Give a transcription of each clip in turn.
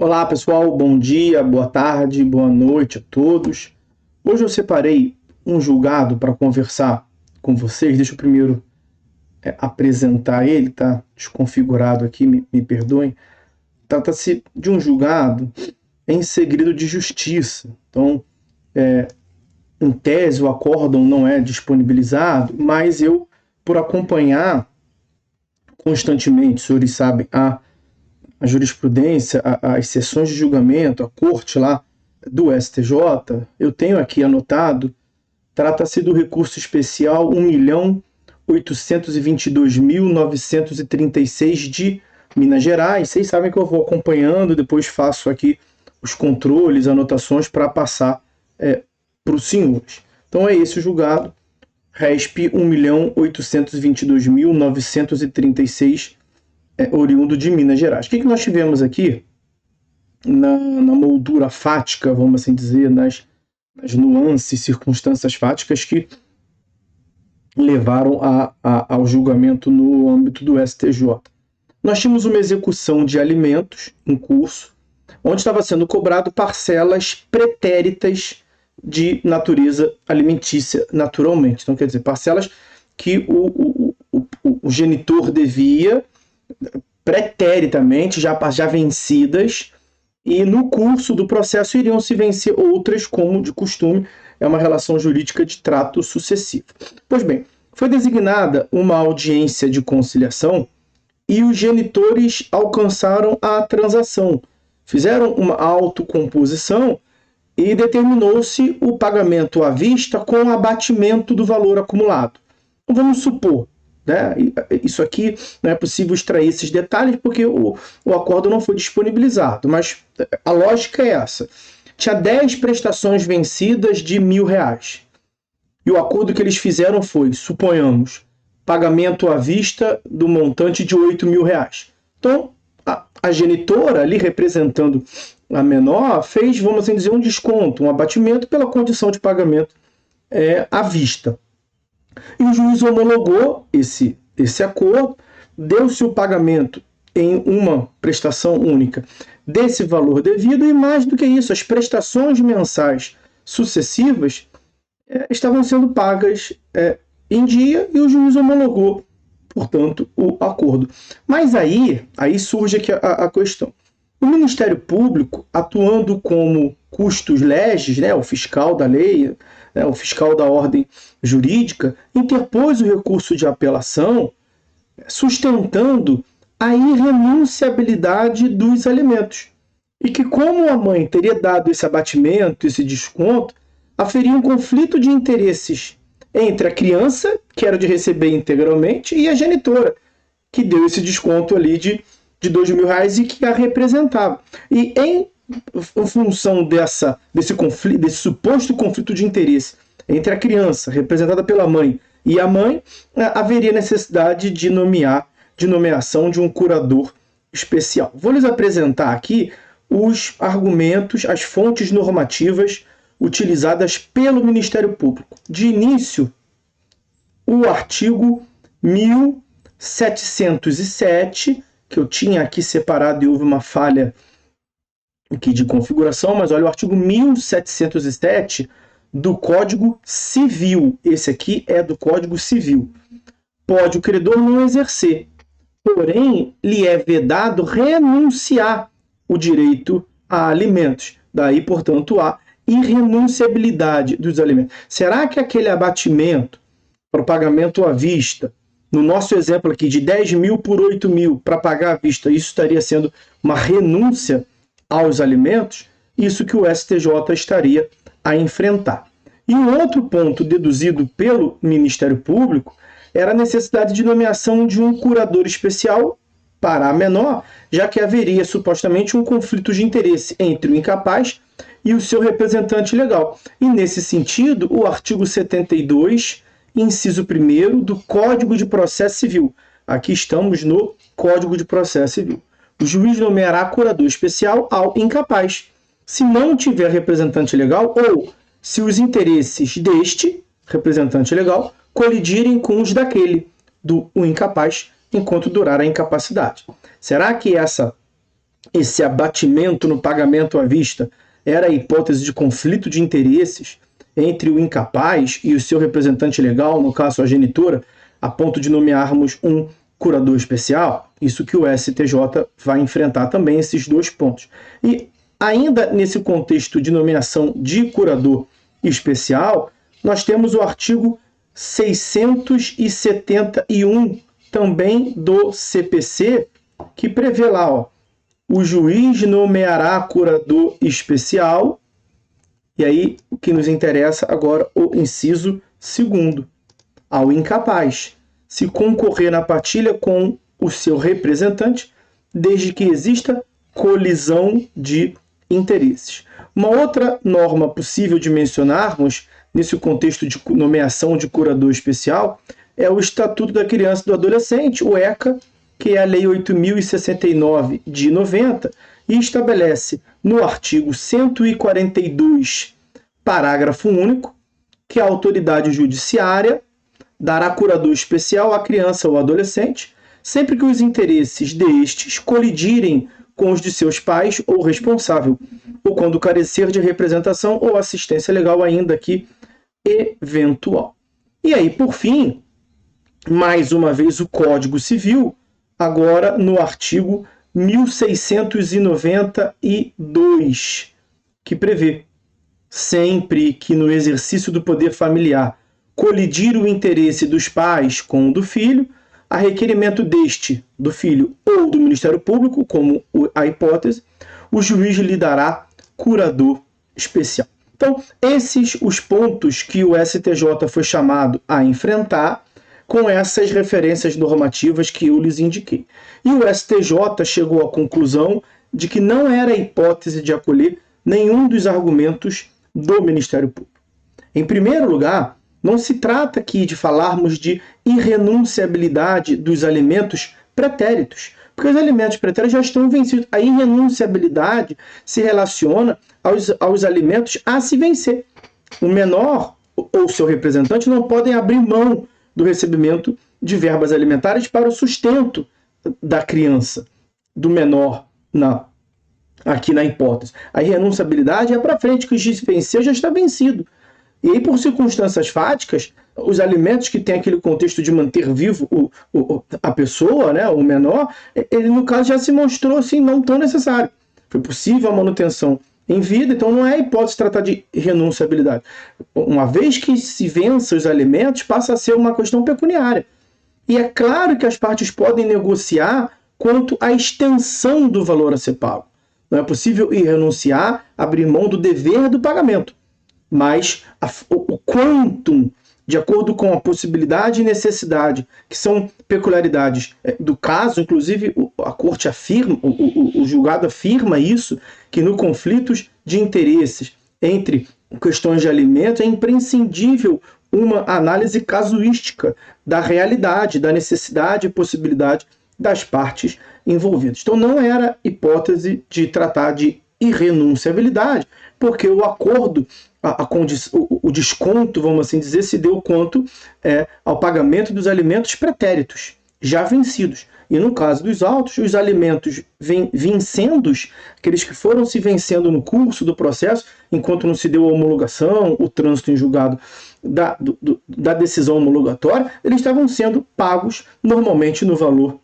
Olá pessoal, bom dia, boa tarde, boa noite a todos. Hoje eu separei um julgado para conversar com vocês. Deixa eu primeiro apresentar ele, tá desconfigurado aqui, me perdoem. Trata-se de um julgado em segredo de justiça. Então, em tese, o acórdão não é disponibilizado, mas eu, por acompanhar constantemente, os senhores sabem, a jurisprudência, as sessões de julgamento, a corte lá do STJ, eu tenho aqui anotado, trata-se do recurso especial 1.822.936 de Minas Gerais. Vocês sabem que eu vou acompanhando, depois faço aqui os controles, anotações para passar para os senhores. Então é esse o julgado, RESP 1.822.936 oriundo de Minas Gerais. O que nós tivemos aqui na moldura fática, vamos assim dizer, nas nuances, circunstâncias fáticas que levaram ao julgamento no âmbito do STJ. Nós tínhamos uma execução de alimentos em curso, onde estava sendo cobrado parcelas pretéritas de natureza alimentícia, naturalmente. Então, quer dizer, parcelas que o genitor devia preteritamente, já vencidas, e no curso do processo iriam se vencer outras, como de costume, é uma relação jurídica de trato sucessivo. Pois bem, foi designada uma audiência de conciliação e os genitores alcançaram a transação, fizeram uma autocomposição e determinou-se o pagamento à vista com abatimento do valor acumulado. Então, vamos supor, né? Isso aqui não é possível extrair esses detalhes porque o acordo não foi disponibilizado, mas a lógica é essa. Tinha 10 prestações vencidas de R$1.000 e o acordo que eles fizeram foi, suponhamos, pagamento à vista do montante de R$8.000. Então, a genitora, ali representando a menor, fez, vamos assim dizer, um desconto, um abatimento pela condição de pagamento à vista. E o juiz homologou esse acordo, deu-se o pagamento em uma prestação única desse valor devido, e mais do que isso, as prestações mensais sucessivas estavam sendo pagas em dia e o juiz homologou, portanto, o acordo. Mas aí surge aqui a questão. O Ministério Público, atuando como custos legis, né, o fiscal da lei, o fiscal da ordem jurídica, interpôs o recurso de apelação sustentando a irrenunciabilidade dos alimentos. E que, como a mãe teria dado esse abatimento, esse desconto, haveria um conflito de interesses entre a criança, que era de receber integralmente, e a genitora, que deu esse desconto ali de R$2.000 e que a representava. E em função desse conflito, desse suposto conflito de interesse entre a criança, representada pela mãe, e a mãe, haveria necessidade de nomeação de um curador especial. Vou lhes apresentar aqui os argumentos, as fontes normativas utilizadas pelo Ministério Público. De início, o artigo 1707, que eu tinha aqui separado e houve uma falha aqui de configuração, mas olha, o artigo 1707 do Código Civil. Esse aqui é do Código Civil. Pode o credor não exercer, porém, lhe é vedado renunciar o direito a alimentos. Daí, portanto, a irrenunciabilidade dos alimentos. Será que aquele abatimento para o pagamento à vista, no nosso exemplo aqui, de 10.000 por 8.000 para pagar à vista, isso estaria sendo uma renúncia aos alimentos? Isso que o STJ estaria a enfrentar. E um outro ponto deduzido pelo Ministério Público era a necessidade de nomeação de um curador especial para a menor, já que haveria supostamente um conflito de interesse entre o incapaz e o seu representante legal. E nesse sentido, o artigo 72, inciso 1º do Código de Processo Civil. Aqui estamos no Código de Processo Civil. O juiz nomeará curador especial ao incapaz, se não tiver representante legal ou se os interesses deste representante legal colidirem com os daquele, do incapaz, enquanto durar a incapacidade. Será que essa esse abatimento no pagamento à vista era a hipótese de conflito de interesses entre o incapaz e o seu representante legal, no caso a genitora, a ponto de nomearmos um curador especial? Isso que o STJ vai enfrentar também, esses dois pontos. E ainda nesse contexto de nomeação de curador especial, nós temos o artigo 671 também do CPC, que prevê lá, ó, o juiz nomeará curador especial, e aí o que nos interessa agora, o inciso 2º, ao incapaz, se concorrer na partilha com o seu representante, desde que exista colisão de interesses. Uma outra norma possível de mencionarmos, nesse contexto de nomeação de curador especial, é o Estatuto da Criança e do Adolescente, o ECA, que é a Lei 8.069 de 90, e estabelece no artigo 142, parágrafo único, que a autoridade judiciária dará curador especial à criança ou adolescente, sempre que os interesses destes colidirem com os de seus pais ou responsável, ou quando carecer de representação ou assistência legal ainda que eventual. E aí, por fim, mais uma vez o Código Civil, agora no artigo 1692, que prevê: sempre que no exercício do poder familiar colidir o interesse dos pais com o do filho, a requerimento deste, do filho ou do Ministério Público, como a hipótese, o juiz lhe dará curador especial. Então, esses os pontos que o STJ foi chamado a enfrentar com essas referências normativas que eu lhes indiquei. E o STJ chegou à conclusão de que não era hipótese de acolher nenhum dos argumentos do Ministério Público. Em primeiro lugar, não se trata aqui de falarmos de irrenunciabilidade dos alimentos pretéritos, porque os alimentos pretéritos já estão vencidos. A irrenunciabilidade se relaciona aos alimentos a se vencer. O menor ou seu representante não podem abrir mão do recebimento de verbas alimentares para o sustento da criança, do menor, aqui na hipótese. A irrenunciabilidade é para frente, que se venceu já está vencido. E aí, por circunstâncias fáticas, os alimentos que têm aquele contexto de manter vivo a pessoa, né, o menor, ele no caso já se mostrou assim, não tão necessário. Foi possível a manutenção em vida, então não é hipótese tratar de renunciabilidade. Uma vez que se vença os alimentos, passa a ser uma questão pecuniária. E é claro que as partes podem negociar quanto à extensão do valor a ser pago. Não é possível renunciar, abrir mão do dever do pagamento. Mas o quantum, de acordo com a possibilidade e necessidade, que são peculiaridades do caso, inclusive a corte afirma, o julgado afirma isso, que no conflitos de interesses entre questões de alimentos é imprescindível uma análise casuística da realidade, da necessidade e possibilidade das partes envolvidas. Então não era hipótese de tratar de irrenunciabilidade, porque o acordo, o desconto, vamos assim dizer, se deu quanto ao pagamento dos alimentos pretéritos, já vencidos. E no caso dos autos, os alimentos vencendos, aqueles que foram se vencendo no curso do processo, enquanto não se deu a homologação, o trânsito em julgado da decisão homologatória, eles estavam sendo pagos normalmente no valor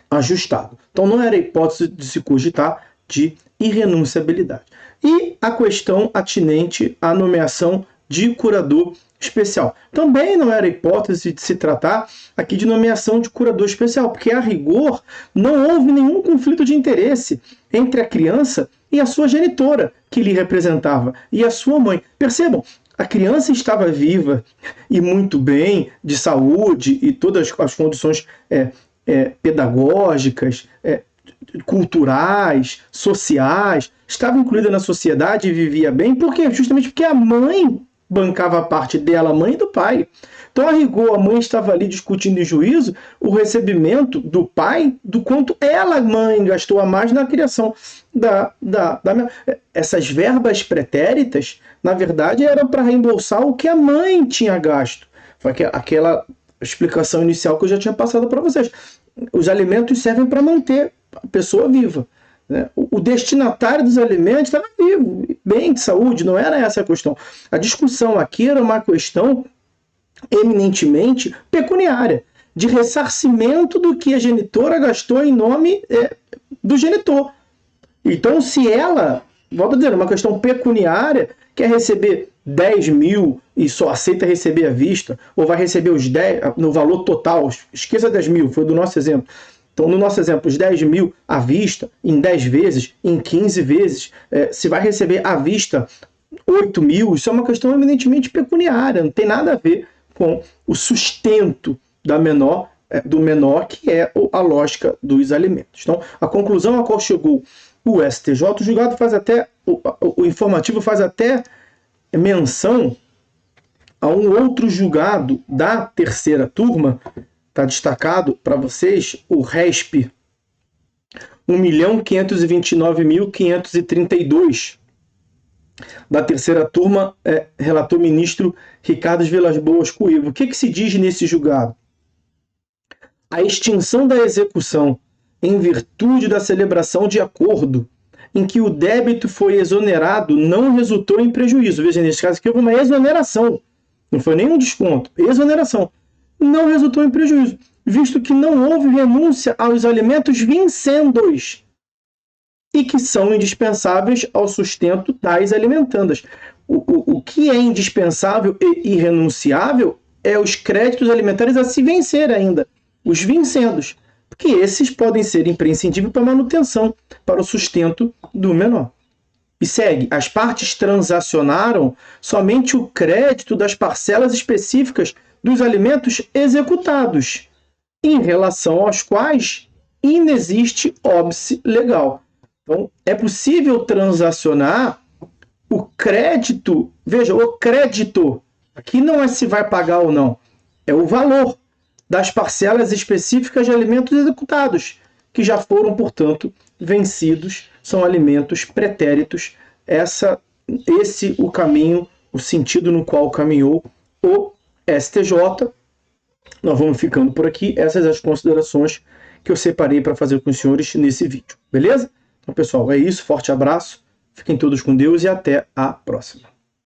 ajustado. Então não era hipótese de se cogitar de irrenunciabilidade. E a questão atinente à nomeação de curador especial. Também não era hipótese de se tratar aqui de nomeação de curador especial, porque a rigor não houve nenhum conflito de interesse entre a criança e a sua genitora, que lhe representava, e a sua mãe. Percebam, a criança estava viva e muito bem, de saúde e todas as condições pedagógicas, culturais, sociais, estava incluída na sociedade e vivia bem. Por quê? Justamente porque a mãe bancava a parte dela, a mãe e do pai. Então, a rigor, a mãe estava ali discutindo em juízo o recebimento do pai do quanto ela, mãe, gastou a mais na criação essas verbas pretéritas, na verdade, eram para reembolsar o que a mãe tinha gasto. Foi aquela explicação inicial que eu já tinha passado para vocês. Os alimentos servem para manter a pessoa viva. né? O destinatário dos alimentos estava vivo, bem de saúde, não era essa a questão. A discussão aqui era uma questão eminentemente pecuniária, de ressarcimento do que a genitora gastou em nome do genitor. Então, se ela, volto a dizer, uma questão pecuniária, quer receber 10 mil e só aceita receber à vista, ou vai receber os 10 no valor total, esqueça 10 mil, foi do nosso exemplo. Então, no nosso exemplo, os 10 mil à vista, em 10 vezes, em 15 vezes, se vai receber à vista 8 mil, isso é uma questão eminentemente pecuniária, não tem nada a ver com o sustento do menor, que é a lógica dos alimentos. Então, a conclusão a qual chegou o STJ, o julgado faz até, o informativo faz até menção a um outro julgado da terceira turma, está destacado para vocês, o RESP 1.529.532, da terceira turma, relator ministro Ricardo Vilas Boas Coelho. O que se diz nesse julgado? A extinção da execução em virtude da celebração de acordo em que o débito foi exonerado não resultou em prejuízo. Veja, nesse caso aqui houve uma exoneração, não foi nenhum desconto, exoneração. Não resultou em prejuízo, visto que não houve renúncia aos alimentos vincendos e que são indispensáveis ao sustento das alimentandas. O que é indispensável e irrenunciável é os créditos alimentares a se vencer ainda, os vincendos, porque esses podem ser imprescindíveis para a manutenção, para o sustento do menor. E segue, as partes transacionaram somente o crédito das parcelas específicas dos alimentos executados, em relação aos quais inexiste óbice legal. Então, é possível transacionar o crédito, veja, o crédito, aqui não é se vai pagar ou não, é o valor das parcelas específicas de alimentos executados, que já foram, portanto, vencidos, são alimentos pretéritos. Esse o caminho, o sentido no qual caminhou o STJ. Nós vamos ficando por aqui. Essas as considerações que eu separei para fazer com os senhores nesse vídeo. Beleza? Então, pessoal, é isso. Forte abraço. Fiquem todos com Deus e até a próxima.